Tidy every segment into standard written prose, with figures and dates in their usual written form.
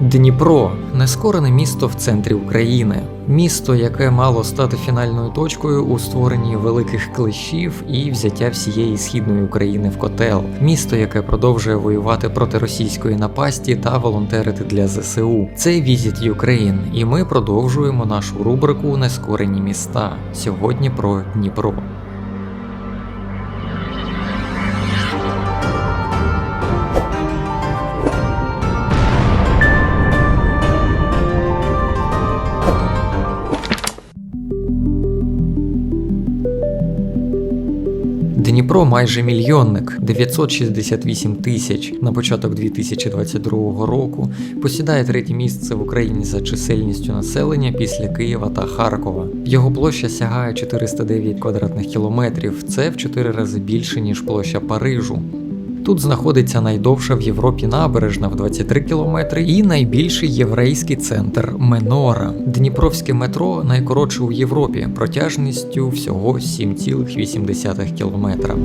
Дніпро – нескорене місто в центрі України. Місто, яке мало стати фінальною точкою у створенні великих клещів і взяття всієї східної України в котел. Місто, яке продовжує воювати проти російської напасті та волонтерити для ЗСУ. Це Visit Ukraine, і ми продовжуємо нашу рубрику «Нескорені міста». Сьогодні про Дніпро. Дніпро майже мільйонник, 968 тисяч на початок 2022 року, посідає третє місце в Україні за чисельністю населення після Києва та Харкова. Його площа сягає 409 квадратних кілометрів, це в 4 рази більше, ніж площа Парижу. Тут знаходиться найдовша в Європі набережна в 23 кілометри і найбільший єврейський центр Менора. Дніпровське метро найкоротше у Європі, протяжністю всього 7,8 кілометра.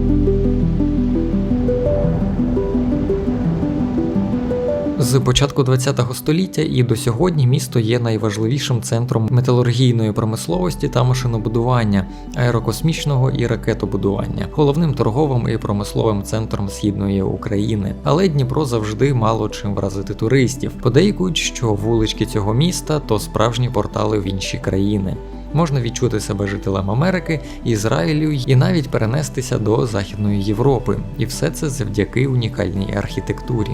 З початку ХХ століття і до сьогодні місто є найважливішим центром металургійної промисловості та машинобудування, аерокосмічного і ракетобудування, головним торговим і промисловим центром Східної України. Але Дніпро завжди мало чим вразити туристів. Подейкують, що вулички цього міста – то справжні портали в інші країни. Можна відчути себе жителем Америки, Ізраїлю і навіть перенестися до Західної Європи. І все це завдяки унікальній архітектурі.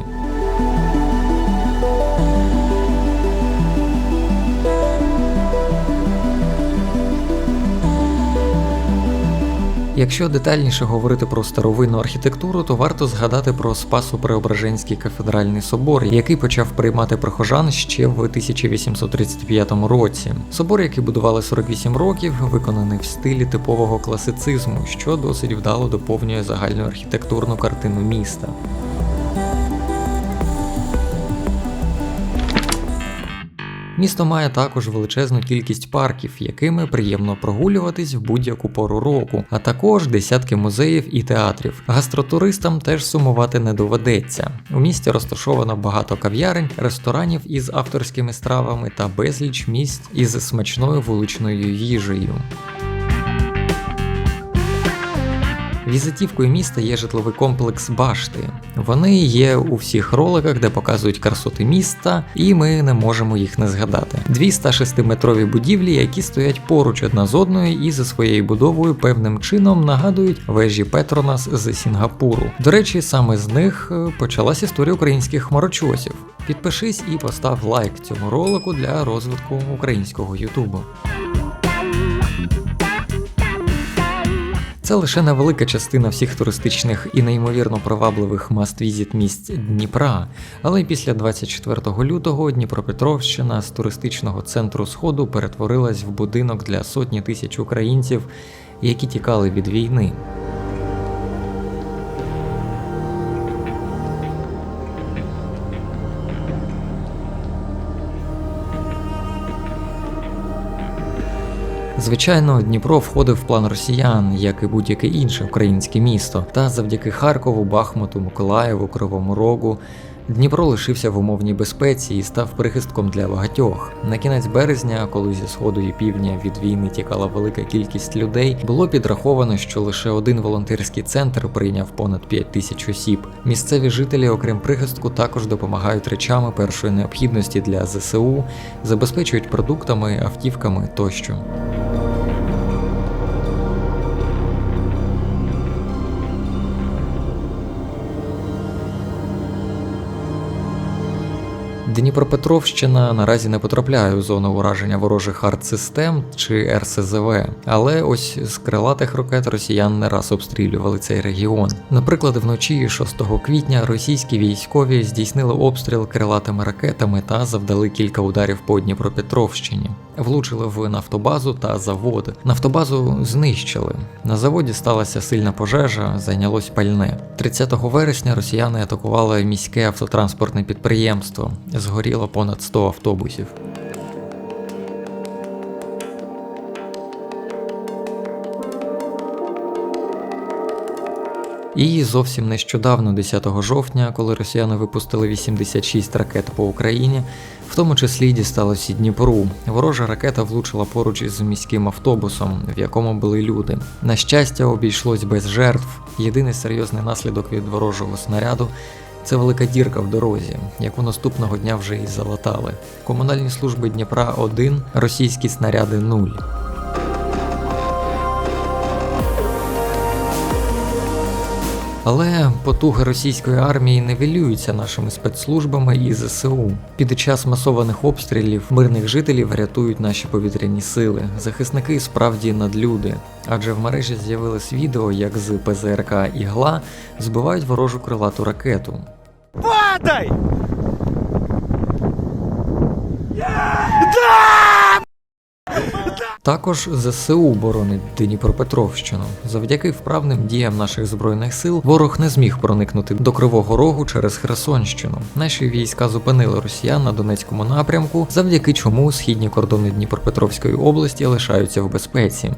Якщо детальніше говорити про старовинну архітектуру, то варто згадати про Спасо-Преображенський кафедральний собор, який почав приймати прихожан ще в 1835 році. Собор, який будували 48 років, виконаний в стилі типового класицизму, що досить вдало доповнює загальну архітектурну картину міста. Місто має також величезну кількість парків, якими приємно прогулюватись в будь-яку пору року, а також десятки музеїв і театрів. Гастротуристам теж сумувати не доведеться. У місті розташовано багато кав'ярень, ресторанів із авторськими стравами та безліч місць із смачною вуличною їжею. Візитівкою міста є житловий комплекс Башти. Вони є у всіх роликах, де показують красоти міста, і ми не можемо їх не згадати. 206-метрові будівлі, які стоять поруч одна з одною і за своєю будовою певним чином нагадують вежі Петронас з Сінгапуру. До речі, саме з них почалась історія українських хмарочосів. Підпишись і постав лайк цьому ролику для розвитку українського ютубу. Це лише невелика частина всіх туристичних і неймовірно привабливих must-visit місць Дніпра, але після 24 лютого Дніпропетровщина з туристичного центру Сходу перетворилась в будинок для сотні тисяч українців, які тікали від війни. Звичайно, Дніпро входив в план росіян, як і будь-яке інше українське місто, та завдяки Харкову, Бахмуту, Миколаєву, Кривому Рогу Дніпро лишився в умовній безпеці і став прихистком для багатьох. На кінець березня, коли зі сходу і півдня від війни тікала велика кількість людей, було підраховано, що лише один волонтерський центр прийняв понад 5 тисяч осіб. Місцеві жителі, окрім прихистку, також допомагають речами першої необхідності для ЗСУ, забезпечують продуктами, автівками тощо. Дніпропетровщина наразі не потрапляє у зону ураження ворожих артсистем чи РСЗВ, але ось з крилатих ракет росіян не раз обстрілювали цей регіон. Наприклад, вночі 6 квітня російські військові здійснили обстріл крилатими ракетами та завдали кілька ударів по Дніпропетровщині. Влучили в нафтобазу та завод. Нафтобазу знищили. На заводі сталася сильна пожежа, зайнялось пальне. 30 вересня росіяни атакували міське автотранспортне підприємство. Згоріло понад 100 автобусів. І зовсім нещодавно, 10 жовтня, коли росіяни випустили 86 ракет по Україні, в тому числі дісталось і Дніпру. Ворожа ракета влучила поруч із міським автобусом, в якому були люди. На щастя, обійшлось без жертв. Єдиний серйозний наслідок від ворожого снаряду – це велика дірка в дорозі, яку наступного дня вже і залатали. Комунальні служби Дніпра – 1, російські снаряди – 0. Але потуги російської армії нівелюються нашими спецслужбами і ЗСУ. Під час масованих обстрілів мирних жителів рятують наші повітряні сили. Захисники справді надлюди. Адже в мережі з'явилось відео, як з ПЗРК «Ігла» збивають ворожу крилату ракету. Падай! Також ЗСУ боронить Дніпропетровщину. Завдяки вправним діям наших збройних сил ворог не зміг проникнути до Кривого Рогу через Херсонщину. Наші війська зупинили росіян на Донецькому напрямку, завдяки чому східні кордони Дніпропетровської області лишаються в безпеці.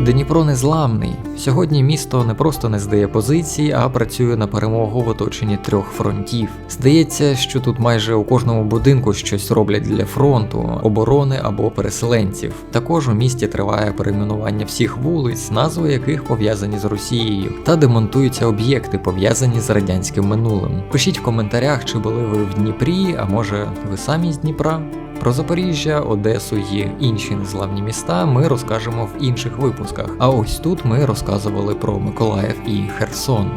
Дніпро незламний. Сьогодні місто не просто не здає позиції, а працює на перемогу в оточенні 3 фронтів. Здається, що тут майже у кожному будинку щось роблять для фронту, оборони або переселенців. Також у місті триває перейменування всіх вулиць, назви яких пов'язані з Росією, та демонтуються об'єкти, пов'язані з радянським минулим. Пишіть в коментарях, чи були ви в Дніпрі, а може ви самі з Дніпра? Про Запоріжжя, Одесу і інші незламні міста ми розкажемо в інших випусках. А ось тут ми розказували про Миколаїв і Херсон.